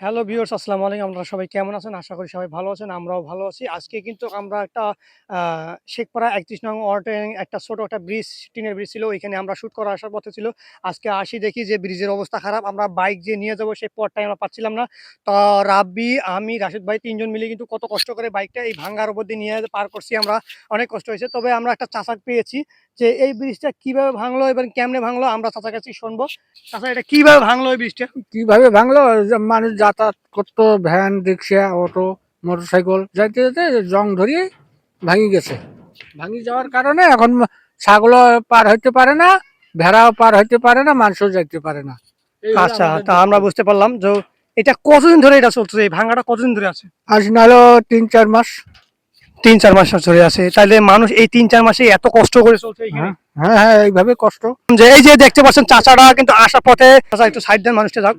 Hello viewers, আসসালামু আলাইকুম। আপনারা সবাই কেমন আছেন? আশা করি সবাই ভালো আছেন। আমরাও ভালো আছি। আজকে কিন্তু আমরা একটা শেখপাড়া ৩১ নং ওয়ার্ডে একটা ছোট একটা ব্রিজ, টিনের ব্রিজ ছিল। ওইখানে আমরা শুট করা আসার পথে ছিল। আজকে আসি দেখি যে ব্রিজের অবস্থা খারাপ। আমরা বাইক যে নিয়ে যাবো সেই পথটাই আমরা পাচ্ছিলাম না। তো রাব্বি, আমি, রাশেদ ভাই ৩ জন মিলে কিন্তু কত কষ্ট করে বাইকটা এই ভাঙ্গার উপর দিয়ে নিয়ে পার করছি আমরা। অনেক কষ্ট হয়েছে। তবে আমরা একটা চাচা পেয়েছি যে এই ব্রিজটা কিভাবে ভাঙলো এবং কেমনে ভাঙলো আমরা চাচার কাছেই শুনবো। চাচা, এটা কিভাবে ভাঙলো এই ব্রিজটা? কিভাবে ভাঙলো? যে মানুষ যাতায়াত করতো, ভ্যান, রিক্সা, অটো, মোটরসাইকেল যাইতে যেতে জং ধরিয়ে ভাঙি গেছে। ভাঙি যাওয়ার কারণে এখন ছাগলও পার হইতে পারে না, ভেড়াও পার হইতে পারে না, মানুষও যাইতে পারে না। এই হলো আচ্ছা, আমাদের তা আমরা দুঃখ। বুঝতে পারলাম যে এটা কতদিন ধরে এটা চলতেছে? এই ভাঙাটা কতদিন ধরে আছে? আজ নাহলেও ৩-৪ মাস। ৩-৪ মাস ধরে আছে। তাইলে মানুষ এই ৩-৪ মাসে এত কষ্ট করে চলছে এইখানে? হ্যাঁ, হ্যাঁ, হ্যাঁ, এইভাবে কষ্ট। যে এই যে দেখতে পাচ্ছেন চাচারা কিন্তু আসার পথে, চাচা একটু সাইড দেন, মানুষটা যাক।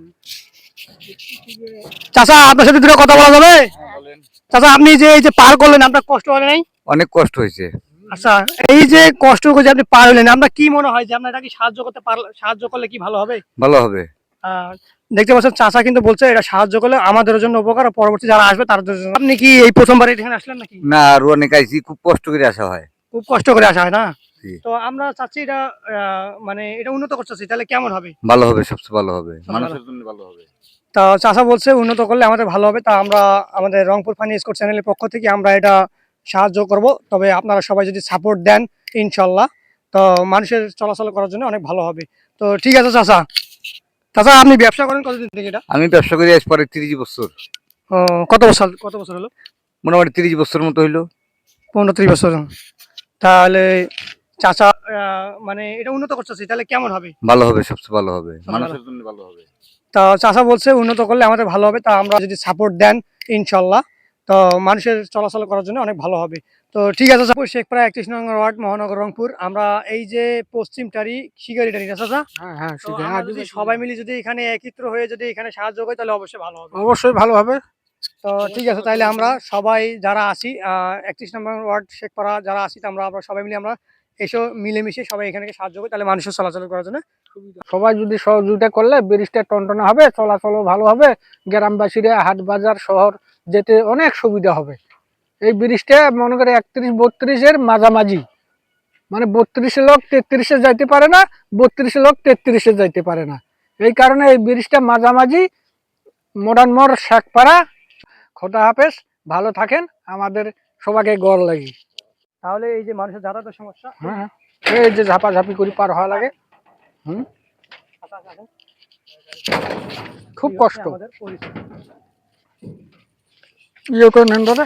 চাচা, আপনার সাথে দুটো কথা বলা যাবে? চাচা, আপনি যে এই যে পার করলেন, আপনার কষ্ট হয় নাই? অনেক কষ্ট হয়েছে। আচ্ছা, এই যে কষ্ট করে যে আপনি পার হলেন, আপনার কি মনে হয় যে আপনার এটা কি সাহায্য করলে কি ভালো হবে? ভালো হবে। আহ, দেখতে পাচ্ছেন চাচা কিন্তু বলছে এটা সাহায্য করলে আমাদের জন্য উপকার, আর পরবর্তী যারা আসবে তাদের জন্য। আপনি কি এই প্রথমবার এখানে আসলেন নাকি? না, আরো অনেক আইছি, খুব কষ্ট করে আসা হয়। খুব কষ্ট করে আসা হয় না? জি। তো আমরা চাচ্ছি এটা মানে এটা উন্নত করতেছি, তাহলে কেমন হবে? ভালো হবে, সবচেয়ে ভালো হবে, সবচেয়ে ভালো। মানুষের জন্য ভালো হবে। তা চাচা বলছে উন্নত করলে আমাদের ভালো হবে। তা আমরা আমাদের রংপুর ফানি স্কোর চ্যানেলের পক্ষ থেকে আমরা এটা সাহায্য করব। তবে আপনারা সবাই যদি সাপোর্ট দেন, ইনশাল্লাহ, তো মানুষের চলাচল করার জন্য অনেক ভালো হবে। তো ঠিক আছে চাচা। চাচা, আপনি ব্যবসা করেন কতদিন থেকে এটা? আমি ব্যবসা করি আজ পরে 30 বছর। ও, কত বছর হলো? মোটামুটি 30 বছর মতো হইলো। 15-30 বছর। তাহলে চাচা মানে এটা উন্নত করতেছি, তাহলে কেমন হবে? ভালো হবে, সবচেয়ে ভালো হবে, সবচেয়ে ভালো। মানুষের জন্য ভালো হবে। তা চাচা বলছে উন্নত করলে আমাদের ভালো হবে। তা আমরা যদি সাপোর্ট দেন, ইনশাল্লাহ, তো মানুষের চলাচল করার জন্য অনেক ভালো হবে। তো ঠিক আছে চাচা, শেখপাড়া ৩১ নং ওয়ার্ড, মহানগর, রংপুর। আমরা এই যে পশ্চিমটারি শিকারিটারি না চাচা? হ্যাঁ, হ্যাঁ, তো সেটাই। আমরা যদি সবাই মিলে যদি এখানে একত্র হয়ে যদি এখানে সাহায্য করি তাহলে অবশ্যই ভালো হবে। অবশ্যই ভালো হবে। তো ঠিক আছে, তাইলে আমরা সবাই যারা আছি ৩১ নম্বর ওয়ার্ড শেখপাড়া যারা আছি, তা আমরা সবাই মিলে আমরা এসো মিলেমিশে সবাই এখানে সাহায্য করি, তাহলে মানুষের চলাচল করার জন্য সুবিধা। সবাই যদি সহযোগিতা করলে ব্রিজটা টনটনা হবে, চলাচলও ভালো হবে। গ্রামবাসীরা হাট বাজার শহর যেতে অনেক সুবিধা হবে। এই ব্রিজটা মনে করে ৩১-৩২-এর মাঝামাঝি, মানে ৩২ লোক ৩৩-এ যাইতে পারে না, ৩২ লোক ৩৩-এ যাইতে পারে না। এই কারণে এই ব্রিজটা মাঝামাঝি। মডার্ন মোড়, শেখপাড়া। খোদা হাফেজ, ভালো থাকেন। আমাদের সবাইকে গড় লাগি। তাহলে এই যে মানুষের যাতায়াতের সমস্যা। হ্যাঁ, এই যে ঝাপাঝাপি করে পার হওয়া লাগে। হুম, আচ্ছা, আচ্ছা, আচ্ছা। খুব এই হচ্ছে কষ্ট। আমাদের পরিস্থিতি। ইয়ে করে নেন দাদা।